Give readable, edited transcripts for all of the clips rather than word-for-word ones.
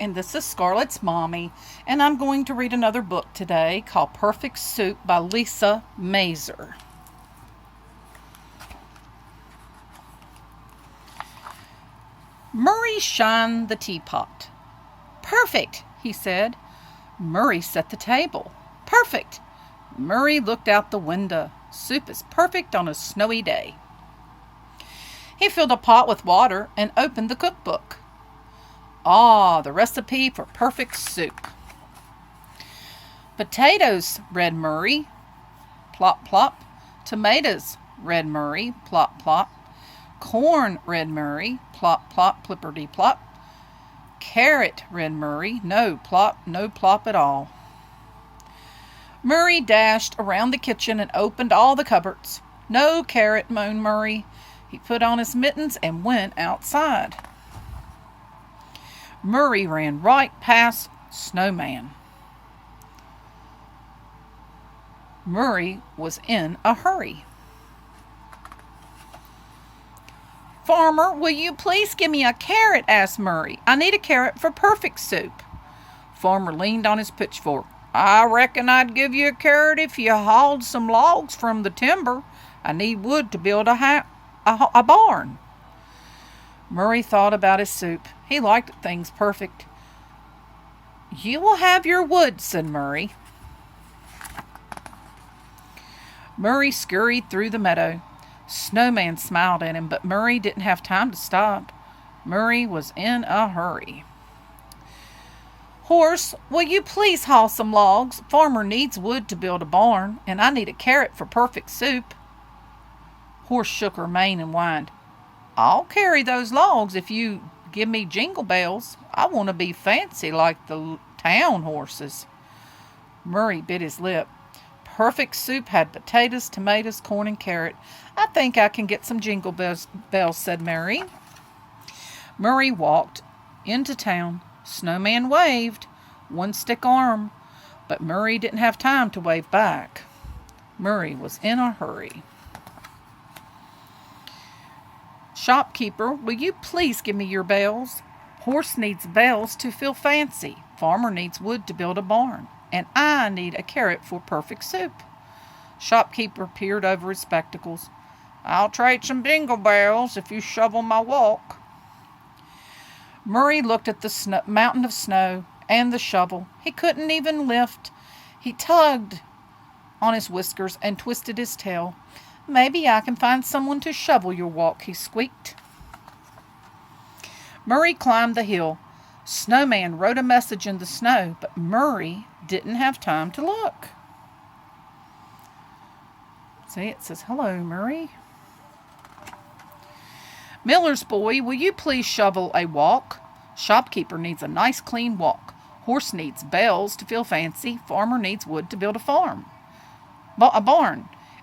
and this is Scarlett's Mommy, and I'm going to read another book today called Perfect Soup by Lisa Mazer. Murray shined the teapot. "Perfect," he said. Murray set the table. "Perfect." Murray looked out the window. Soup is perfect on a snowy day. He filled a pot with water and opened the cookbook. Ah, the recipe for perfect soup. "Potatoes," read Murray. Plop, plop. "Tomatoes," read Murray. Plop, plop. "Corn," read Murray. Plop, plop, plipperty plop. "Carrot," read Murray. No plop, no plop at all. Murray dashed around the kitchen and opened all the cupboards. "No carrot," moaned Murray. He put on his mittens and went outside. Murray ran right past Snowman. Murray was in a hurry. "Farmer, will you please give me a carrot?" asked Murray. "I need a carrot for perfect soup." Farmer leaned on his pitchfork. "I reckon I'd give you a carrot if you hauled some logs from the timber. I need wood to build a barn." Murray thought about his soup. He liked things perfect. "You will have your wood," said Murray. Murray scurried through the meadow. Snowman smiled at him, but Murray didn't have time to stop. Murray was in a hurry. "Horse, will you please haul some logs? Farmer needs wood to build a barn, and I need a carrot for perfect soup." Horse shook her mane and whined. "I'll carry those logs if you give me jingle bells. I want to be fancy like the town horses." Murray bit his lip. Perfect soup had potatoes, tomatoes, corn, and carrot. "I think I can get some jingle bells," said Murray. Murray walked into town. Snowman waved, one stick arm, but Murray didn't have time to wave back. Murray was in a hurry. "Shopkeeper, will you please give me your bells? Horse needs bells to feel fancy. Farmer needs wood to build a barn. And I need a carrot for perfect soup." Shopkeeper peered over his spectacles. "I'll trade some jingle bells if you shovel my walk." Murray looked at the mountain of snow and the shovel. He couldn't even lift. He tugged on his whiskers and twisted his tail. "Maybe I can find someone to shovel your walk," he squeaked. Murray climbed the hill. Snowman wrote a message in the snow, but Murray didn't have time to look. See, it says, "Hello, Murray." "Miller's boy, will you please shovel a walk? Shopkeeper needs a nice clean walk. Horse needs bells to feel fancy. Farmer needs wood to build a barn.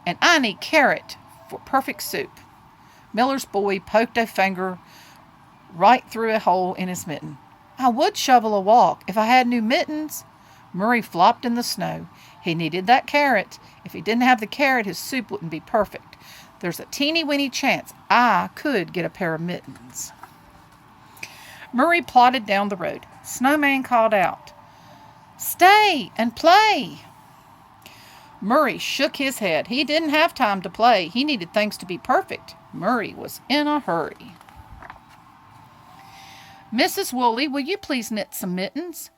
And I need carrot for perfect soup." Miller's boy poked a finger right through a hole in his mitten. "I would shovel a walk if I had new mittens." Murray flopped in the snow. He needed that carrot. If he didn't have the carrot, his soup wouldn't be perfect. There's a teeny-weeny chance I could get a pair of mittens. Murray plodded down the road. Snowman called out, "Stay and play." Murray shook his head. He didn't have time to play. He needed things to be perfect. Murray was in a hurry. "Mrs. Woolley, will you please knit some mittens?"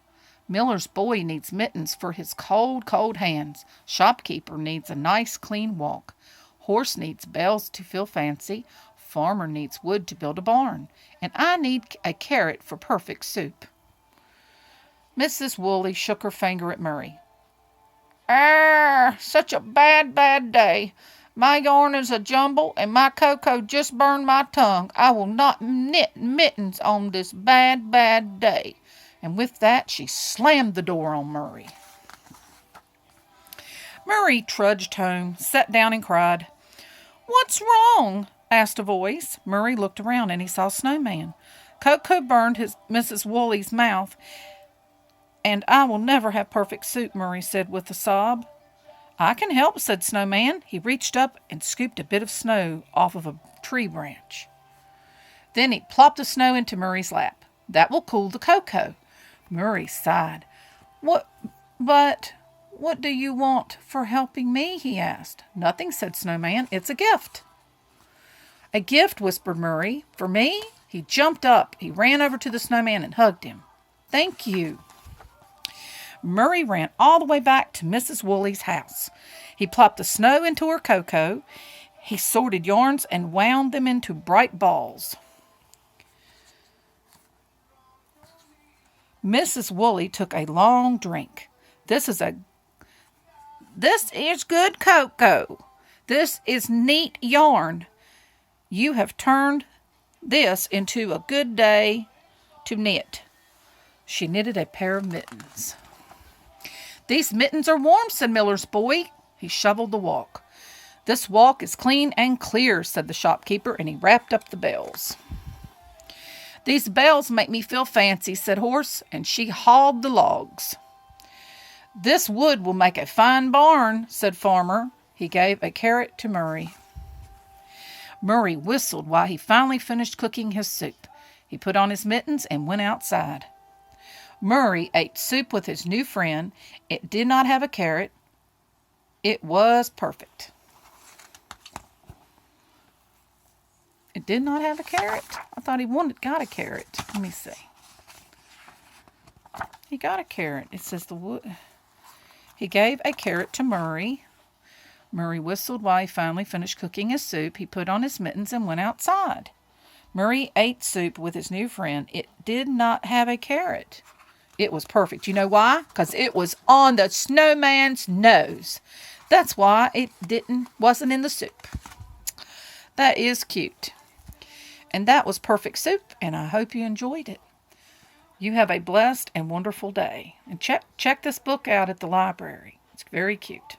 Miller's boy needs mittens for his cold, cold hands. Shopkeeper needs a nice, clean walk. Horse needs bells to feel fancy. Farmer needs wood to build a barn. And I need a carrot for perfect soup. Mrs. Woolley shook her finger at Murray. Such a bad, bad day. My yarn is a jumble, and my cocoa just burned my tongue. I will not knit mittens on this bad, bad day." And with that, she slammed the door on Murray. Murray trudged home, sat down and cried. "What's wrong?" asked a voice. Murray looked around and he saw Snowman. "Cocoa burned Mrs. Woolley's mouth, and I will never have perfect soup," Murray said with a sob. "I can help," said Snowman. He reached up and scooped a bit of snow off of a tree branch. Then he plopped the snow into Murray's lap. "That will cool the cocoa." Murray sighed. What, but what do you want for helping me? He asked. Nothing, said Snowman. It's a gift. A gift, whispered Murray. For me? He jumped up. He ran over to the Snowman and hugged him. Thank you. Murray ran all the way back to Mrs. Woolley's house. He plopped the snow into her cocoa. He sorted yarns and wound them into bright balls. Mrs. Woolley took a long drink. This is good cocoa. This is neat yarn. You have turned this into a good day to knit. She knitted a pair of mittens. These mittens are warm, said Miller's boy. He shoveled the walk. This walk is clean and clear, said the shopkeeper, and he wrapped up the bells. These bells make me feel fancy, said Horse, and she hauled the logs. This wood will make a fine barn, said Farmer. He gave a carrot to Murray. Murray whistled while he finally finished cooking his soup. He put on his mittens and went outside. Murray ate soup with his new friend. It did not have a carrot. It was perfect. It did not have a carrot? I thought he got a carrot. Let me see. He got a carrot. It says the wood. He gave a carrot to Murray. Murray whistled while he finally finished cooking his soup. He put on his mittens and went outside. Murray ate soup with his new friend. It did not have a carrot. It was perfect. You know why? Because it was on the snowman's nose. That's why it wasn't in the soup. That is cute. And that was perfect soup, and I hope you enjoyed it. You have a blessed and wonderful day. And check this book out at the library. It's very cute.